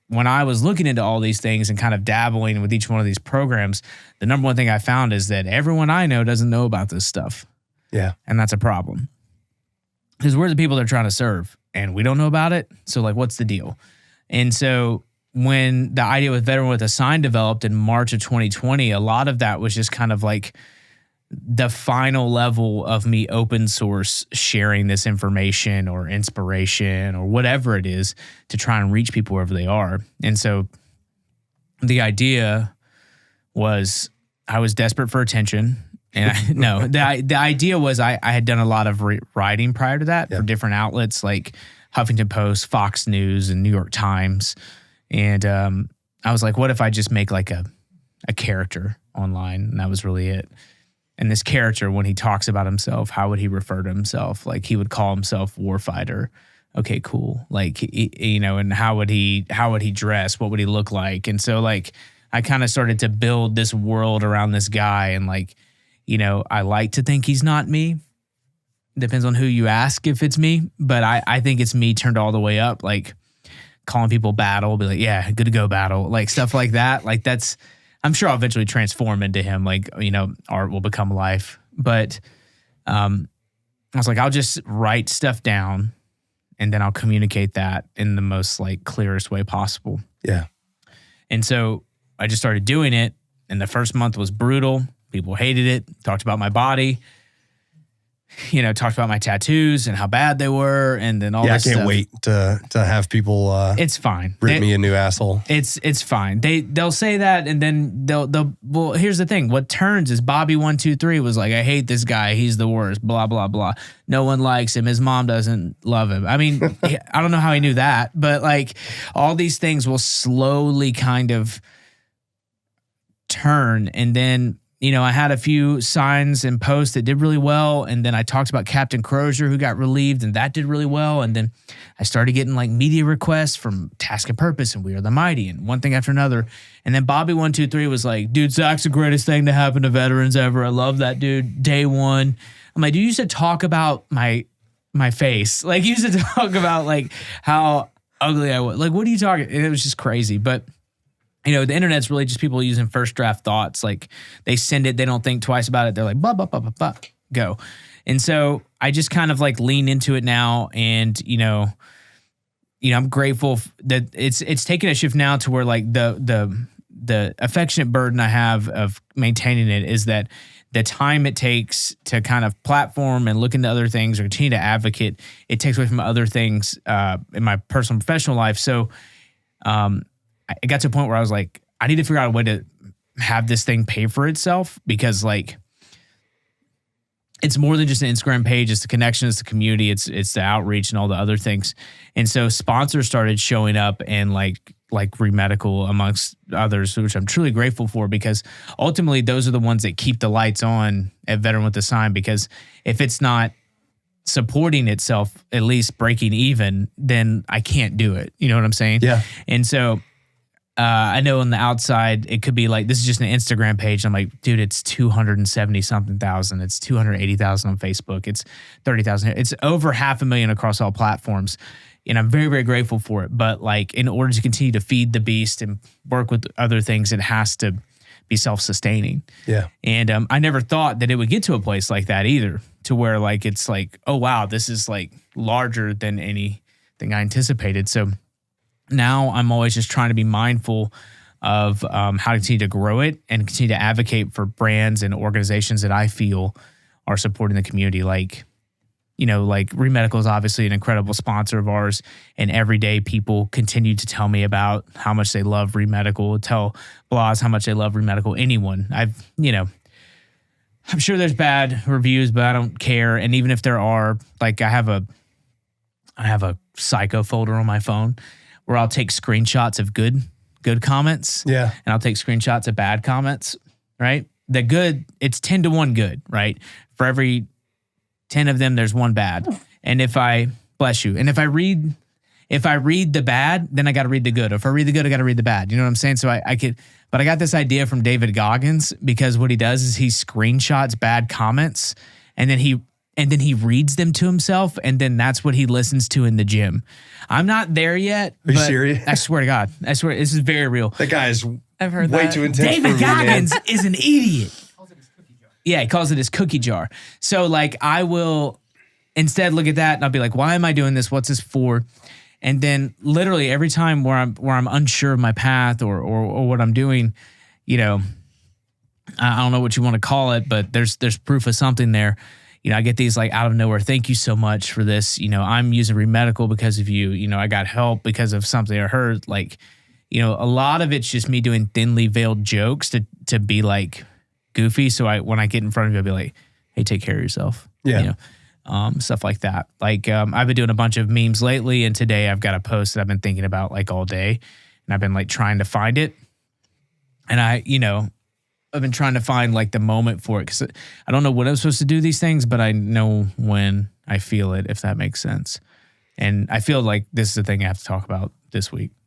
when I was looking into all these things and kind of dabbling with each one of these programs, the number one thing I found is that everyone I know doesn't know about this stuff. Yeah. And that's a problem. Because we're the people they're trying to serve and we don't know about it. So like, what's the deal? And so when the idea with Veteran with a Sign developed in March of 2020, a lot of that was just kind of like the final level of me open source sharing this information or inspiration or whatever it is to try and reach people wherever they are. And so the idea was I was desperate for attention. And the idea was I had done a lot of writing prior to that for different outlets like Huffington Post, Fox News, and New York Times. And I was like, what if I just make like a character online? And that was really it. And this character, when he talks about himself, how would he refer to himself? Like he would call himself warfighter. Okay, cool. Like, and how would he dress? What would he look like? And so like, I kind of started to build this world around this guy. And like, I like to think he's not me. Depends on who you ask if it's me. But I think it's me turned all the way up. Like calling people battle, be like, yeah, good to go battle. Like stuff like that. Like that's, I'm sure I'll eventually transform into him. Like, art will become life. But I was like, I'll just write stuff down and then I'll communicate that in the most like clearest way possible. Yeah. And so I just started doing it. And the first month was brutal. People hated it. Talked about my body. Talked about my tattoos and how bad they were, and then all this stuff. I can't wait to have people. It's fine. Rip me a new asshole. It's fine. They'll say that, and then they'll. Well, here's the thing. What turns is Bobby123 was like, I hate this guy. He's the worst. Blah blah blah. No one likes him. His mom doesn't love him. I mean, I don't know how he knew that, but like all these things will slowly kind of turn, and then. I had a few signs and posts that did really well. And then I talked about Captain Crozier, who got relieved, and that did really well. And then I started getting like media requests from Task and Purpose and We Are the Mighty and one thing after another. And then Bobby123 was like, dude, Zach's the greatest thing to happen to veterans ever. I love that dude. Day one. I'm like, you used to talk about my face. Like you used to talk about like how ugly I was. Like, what are you talking? And it was just crazy. But the internet's really just people using first draft thoughts. Like they send it, they don't think twice about it. They're like, blah, blah, blah, blah, blah, go. And so I just kind of like lean into it now. And, I'm grateful that it's taken a shift now to where like the affectionate burden I have of maintaining it is that the time it takes to kind of platform and look into other things or continue to advocate, it takes away from other things in my personal and professional life. So, it got to a point where I was like, I need to figure out a way to have this thing pay for itself because like it's more than just an Instagram page. It's the connection, it's the community, it's the outreach and all the other things. And so sponsors started showing up and like REE Medical amongst others, which I'm truly grateful for because ultimately those are the ones that keep the lights on at Veteran with a Sign because if it's not supporting itself, at least breaking even, then I can't do it. You know what I'm saying? Yeah. And so I know on the outside, it could be like, this is just an Instagram page. I'm like, dude, it's 270 something thousand. It's 280,000 on Facebook. It's 30,000. It's over 500,000 across all platforms. And I'm very, very grateful for it. But like, in order to continue to feed the beast and work with other things, it has to be self-sustaining. Yeah. And I never thought that it would get to a place like that either, to where like, it's like, oh, wow, this is like larger than anything I anticipated. So now I'm always just trying to be mindful of how to continue to grow it and continue to advocate for brands and organizations that I feel are supporting the community. Like, like REE Medical is obviously an incredible sponsor of ours. And every day people continue to tell me about how much they love REE Medical, tell blogs how much they love REE Medical. Anyone. I'm sure there's bad reviews, but I don't care. And even if there are, like I have a psycho folder on my phone where I'll take screenshots of good comments. Yeah. And I'll take screenshots of bad comments, right? The good, it's 10 to 1 good, right? For every 10 of them, there's one bad. And bless you. And if I read the bad, then I got to read the good. If I read the good, I got to read the bad. You know what I'm saying? So but I got this idea from David Goggins because what he does is he screenshots bad comments and then he and then he reads them to himself, and then that's what he listens to in the gym. I'm not there yet. Are you serious? I swear to God. I swear, this is very real. That guy is I've heard way that. too intense for David me, man. Goggins is an idiot. Yeah, he calls it his cookie jar. So like I will instead look at that and I'll be like, why am I doing this? What's this for? And then literally every time where I'm unsure of my path or what I'm doing, you know, I don't know what you want to call it, but there's proof of something there. You know, I get these like out of nowhere. Thank you so much for this. You know, I'm using REE Medical because of you. You know, I got help because of something I heard. Like, you know, a lot of it's just me doing thinly veiled jokes to be like goofy. So when I get in front of you, I'll be like, hey, take care of yourself. Yeah. You know, stuff like that. Like I've been doing a bunch of memes lately, and today I've got a post that I've been thinking about like all day, and I've been like trying to find it. And I've been trying to find like the moment for it because I don't know when I'm supposed to do these things, but I know when I feel it, if that makes sense. And I feel like this is the thing I have to talk about this week.